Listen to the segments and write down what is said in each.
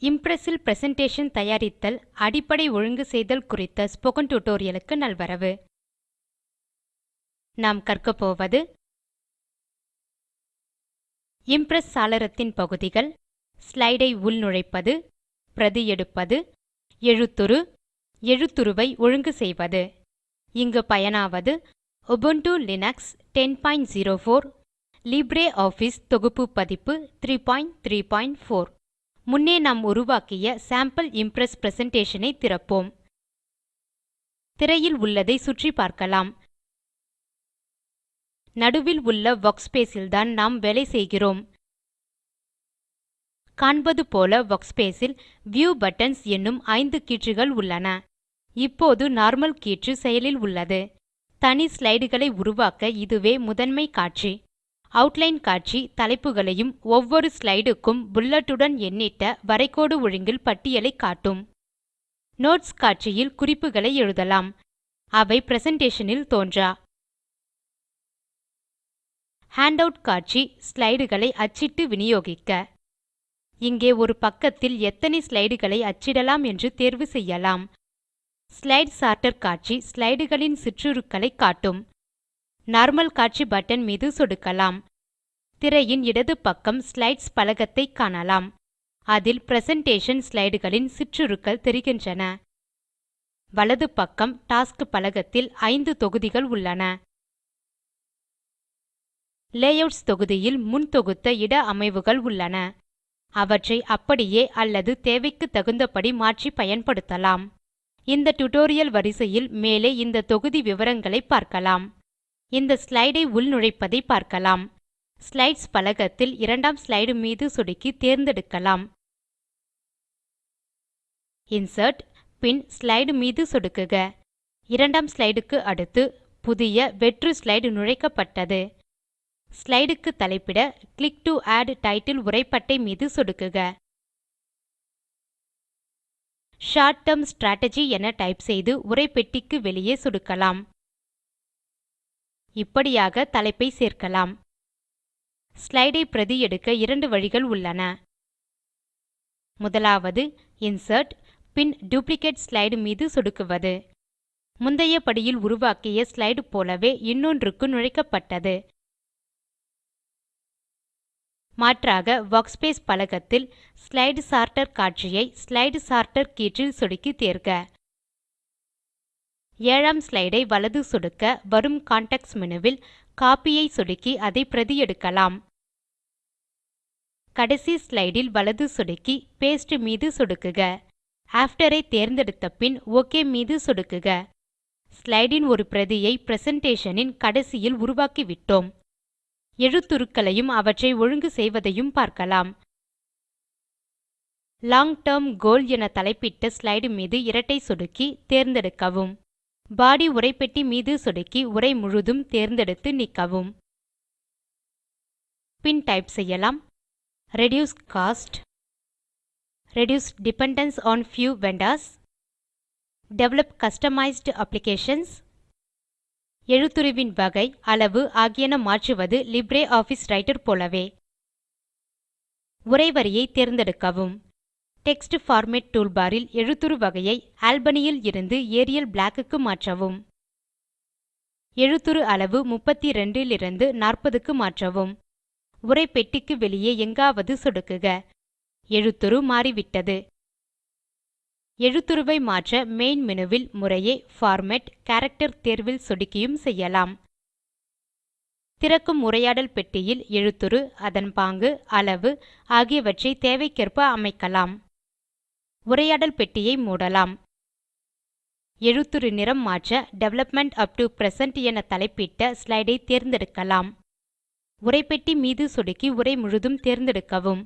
Impress இல் presentation தயாரித்தல் அடிப்படை ஒழுங்கு செய்தல் குறித்த ஸ்போக்கன் டியூட்டோரியலுக்கு நல்வரவு. நாம் கற்கப் போவது இம்ப்ரெஸ் சாளரத்தின் பகுதிகள், ஸ்லைடை உள்நுழைப்பது, பிரதி எடுப்பது, எழுத்துரு, எழுத்துருவை ஒழுங்கு செய்வது. இங்கு பயனாவது உபுண்டு லினக்ஸ் 1004, லிப்ரியாஃபிஸ் தொகுப்பு பதிப்பு 334. முன்னே நாம் உருவாக்கிய சாம்பிள் இம்ப்ரெஸ் பிரசன்டேஷன் ஐ திறப்போம். திரையில் உள்ளதை சுற்றி பார்க்கலாம். நடுவில் உள்ள வர்க்ஸ்பேஸ் இல்தான் நாம் வேலை செய்கிறோம். காண்பது போல வர்க்ஸ்பேஸ் இல் வியூ பட்டன்ஸ் என்னும் 5 கீற்றுகள் உள்ளன. இப்போது நார்மல் கீற்று செயலில் உள்ளது. தனி ஸ்லைடுகளை உருவாக்க இதுவே முதன்மை காட்சி. அவுட்லைன் காட்சி தலைப்புகளையும் ஒவ்வொரு ஸ்லைடுக்கும் புல்லட்டுடன் எண்ணிட்ட வரைகோடு ஒழுங்கில் பட்டியலை காட்டும். நோட்ஸ் காட்சியில் குறிப்புகளை எழுதலாம். அவை பிரசன்டேஷன் இல் தோன்றா. ஹேண்டவுட் காட்சி ஸ்லைடுகளை அச்சிட்டு விநியோகிக்க. இங்கே ஒரு பக்கத்தில் எத்தனை ஸ்லைடுகளை அச்சிடலாம் என்று தேர்வு செய்யலாம். ஸ்லைடு சார்ட்டர் காட்சி ஸ்லைடுகளின் சிற்றுருக்களை காட்டும். நார்மல் காட்சி பட்டன் மீது சொடுக்கலாம். திரையின் இடது பக்கம் ஸ்லைட்ஸ் பலகத்தை காணலாம். அதில் பிரசன்டேஷன் ஸ்லைடுகளின் சிற்றுருக்கள் தெரிகின்றன. வலது பக்கம் டாஸ்க் பலகத்தில் 5 தொகுதிகள் உள்ளன. லேஅவுட்ஸ் தொகுதியில் முன் தொகுத்த இட அமைவுகள் உள்ளன. அவற்றை அப்படியே அல்லது தேவைக்கு தகுந்தபடி மாற்றி பயன்படுத்தலாம். இந்த டியூட்டோரியல் வரிசையில் மேலே இந்த தொகுதி விவரங்களை பார்க்கலாம். இந்த ஸ்லைடை உள்நுழைப்பதை பார்க்கலாம். ஸ்லைட்ஸ் பலகத்தில் இரண்டாம் ஸ்லைடு மீது சொடுக்கி தேர்ந்தெடுக்கலாம். இன்சர்ட், பின் ஸ்லைடு மீது சொடுக்குக. இரண்டாம் ஸ்லைடுக்கு அடுத்து புதிய வெற்று ஸ்லைடு நுழைக்கப்பட்டது. ஸ்லைடுக்கு தலைப்பிட கிளிக் டோ ஆட் டைட்டில் உரைப்பட்டை மீது சொடுக்குக. ஷார்ட் டெர்ம் ஸ்ட்ராட்ஜி என டைப் செய்து உரைப்பெட்டிக்கு வெளியே சொடுக்கலாம். இப்படியாக தலைப்பை சேர்க்கலாம். ஸ்லைடை பிரதி எடுக்க 2 வழிகள் உள்ளன. முதலாவது இன்சர்ட், பின் டுப்ளிகேட் ஸ்லைடு மீது சொடுக்குவது. முந்தைய படியில் உருவாக்கிய ஸ்லைடு போலவே இன்னொன்றுக்கு நுழைக்கப்பட்டது. மாற்றாக வர்க்ஸ்பேஸ் பலகத்தில் ஸ்லைடு சார்ட்டர் காட்சியை ஸ்லைடு சார்ட்டர் கீற்றில் சொடுக்கி தேர்க. 7ஆம் ஸ்லைடை வலது சொடுக்க வரும் கான்டெக்ஸ்ட் மெனுவில் காப்பி ஐ சொடுக்கி அதை பிரதி எடுக்கலாம். கடைசி ஸ்லைடில் வலது சொடுக்கி பாஸ்டே மீது சொடுக்குக. ஆஃப்டர் ஐ தேர்ந்தெடுத்த பின் ஒக் மீது சொடுக்குக. ஸ்லைடின் ஒரு பிரதியை பிரசன்டேஷன் இன் கடைசியில் உருவாக்கிவிட்டோம். எழுத்துருக்களையும் அவற்றை ஒழுங்கு செய்வதையும் பார்க்கலாம். லாங் டெர்ம் கோல் என தலைப்பிட்ட ஸ்லைடு மீது இரட்டை சொடுக்கி தேர்ந்தெடுக்கவும். பாடி உரைப்பெட்டி மீது சொடுக்கி உரை முழுதும் தேர்ந்தெடுத்து நீக்கவும். பின் டைப் செய்யலாம்: reduce cost, reduce dependence on few vendors, develop customised applications. எழுத்துருவின் வகை, அளவு ஆகியன மாற்றுவது லிப்ரியாஃபிஸ் ரைட்டர் போலவே. உரைவரியை தேர்ந்தெடுக்கவும். டெக்ஸ்ட் பார்மேட் டூல்பார் இல் எழுத்துரு வகையை ஆல்பனி இல் இருந்து ஏரியல் பிளாக் க்கு மாற்றவும். எழுத்துரு அளவு 32 இலிருந்து 40 க்கு மாற்றவும். உரைப்பெட்டிக்கு வெளியே எங்காவது சொடுக்குக. எழுத்துரு மாறிவிட்டது. எழுத்துருவை மாற்ற மெயின் மெனுவில் முறையே பார்மேட், கேரக்டர் தேர்வில் சொடுக்கியும் செய்யலாம். திறக்கும் உரையாடல் பெட்டியில் எழுத்துரு, அதன் பாங்கு, அளவு ஆகியவற்றை தேவைக்கேற்ப அமைக்கலாம். உரையாடல் பெட்டியை மூடலாம். எழுத்துரு நிறம் மாற்ற டெவலப்மெண்ட் உப் டோ பிரசன்ட் என தலைப்பிட்ட ஸ்லைடை தேர்ந்தெடுக்கலாம். உரைப்பெட்டி மீது சொடுக்கி உரை முழுதும் தேர்ந்தெடுக்கவும்.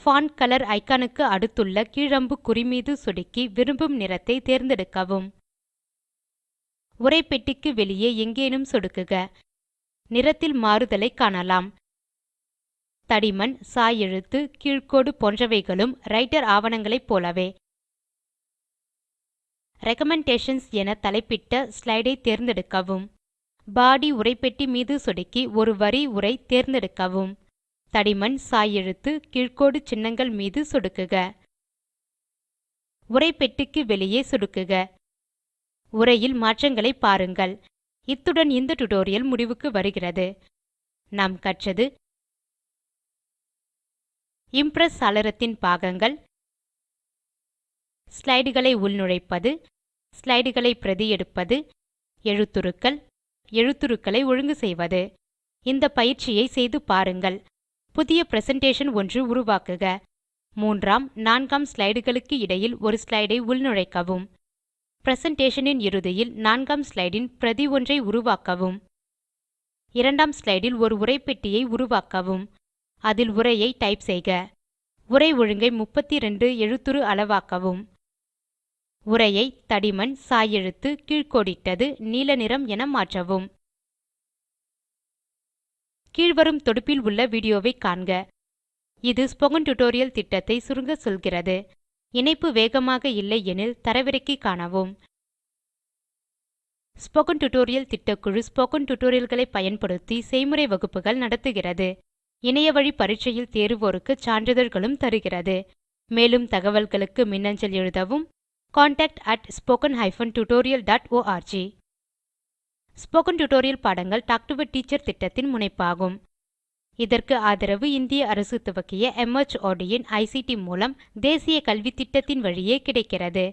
பான்ட் கலர் ஐகானுக்கு அடுத்துள்ள கீழ் குறி மீது சொடுக்கி விரும்பும் நிறத்தை தேர்ந்தெடுக்கவும். உரைப்பெட்டிக்கு வெளியே எங்கேனும் சொடுக்குக. நிறத்தில் மாறுதலை காணலாம். தடிமன், சாய் எழுத்து, கீழ்க்கோடு போன்றவைகளும் ரைட்டர் ஆவணங்களைப் போலவே. ரெகமெண்டேஷன்ஸ் என தலைப்பிட்ட ஸ்லைடை தேர்ந்தெடுக்கவும். பாடி உரைப்பெட்டி மீது சொடுக்கி ஒரு வரி உரை தேர்ந்தெடுக்கவும். தடிமன் சாய் எழுத்து கீழ்க்கோடு சின்னங்கள் மீது சொடுக்குக. உரைப்பெட்டிக்கு வெளியே சொடுக்குக. உரையில் மாற்றங்களை பாருங்கள். இத்துடன் இந்த டியூட்டோரியல் முடிவுக்கு வருகிறது. நாம் கற்றது இம்ப்ரெஸ் சாளரத்தின் பாகங்கள், ஸ்லைடுகளை உள்நுழைப்பது, ஸ்லைடுகளை பிரதி எடுப்பது, எழுத்துருக்கள், எழுத்துருக்களை ஒழுங்கு செய்வது. இந்த பயிற்சியை செய்து பாருங்கள். புதிய பிரசன்டேஷன் ஒன்று உருவாக்குக. 3ஆம் 4ஆம் ஸ்லைடுகளுக்கு இடையில் ஒரு ஸ்லைடை உள்நுழைக்கவும். பிரசன்டேஷனின் இறுதியில் 4ஆம் ஸ்லைடின் பிரதி ஒன்றை உருவாக்கவும். 2ஆம் ஸ்லைடில் ஒரு உரைப்பெட்டியை உருவாக்கவும். அதில் உரையை டைப் செய்க. உரை ஒழுங்கை 32 எழுத்துரு அளவாக்கவும். உரையை தடிமன் சாய் எழுத்து கீழ்க்கோடிட்டது நீல நிறம் என மாற்றவும். கீழ்வரும் தொடுப்பில் உள்ள வீடியோவை காண்க. இது ஸ்போக்கன் டியூட்டோரியல் திட்டத்தை சுருங்க சொல்கிறது. இணைப்பு வேகமாக இல்லை எனில் தரவிறக்கி காணவும். ஸ்போக்கன் டியூட்டோரியல் திட்டக்குழு ஸ்போக்கன் டியூட்டோரியல்களை பயன்படுத்தி செய்முறை வகுப்புகள் நடத்துகிறது. இணையவழி பரீட்சையில் தேர்வோருக்கு சான்றிதழ்களும் தருகிறது. மேலும் தகவல்களுக்கு மின்னஞ்சல் எழுதவும். contact@spoken-tutorial.org. ஸ்போக்கன் டியூட்டோரியல் பாடங்கள் டாக் டு எ டீச்சர் திட்டத்தின் முனைப்பாகும். இதற்கு ஆதரவு இந்திய அரசு துவக்கிய MHRD இன் ICT மூலம் தேசிய கல்வித்திட்டத்தின் வழியே கிடைக்கிறது.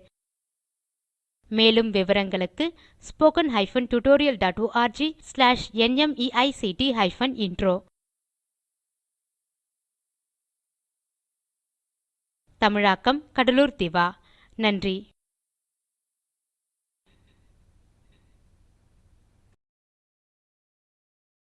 மேலும் விவரங்களுக்கு spoken-tutorial.org/nmeict-intro. தமிழாக்கம் கடலூர் திவா. நன்றி.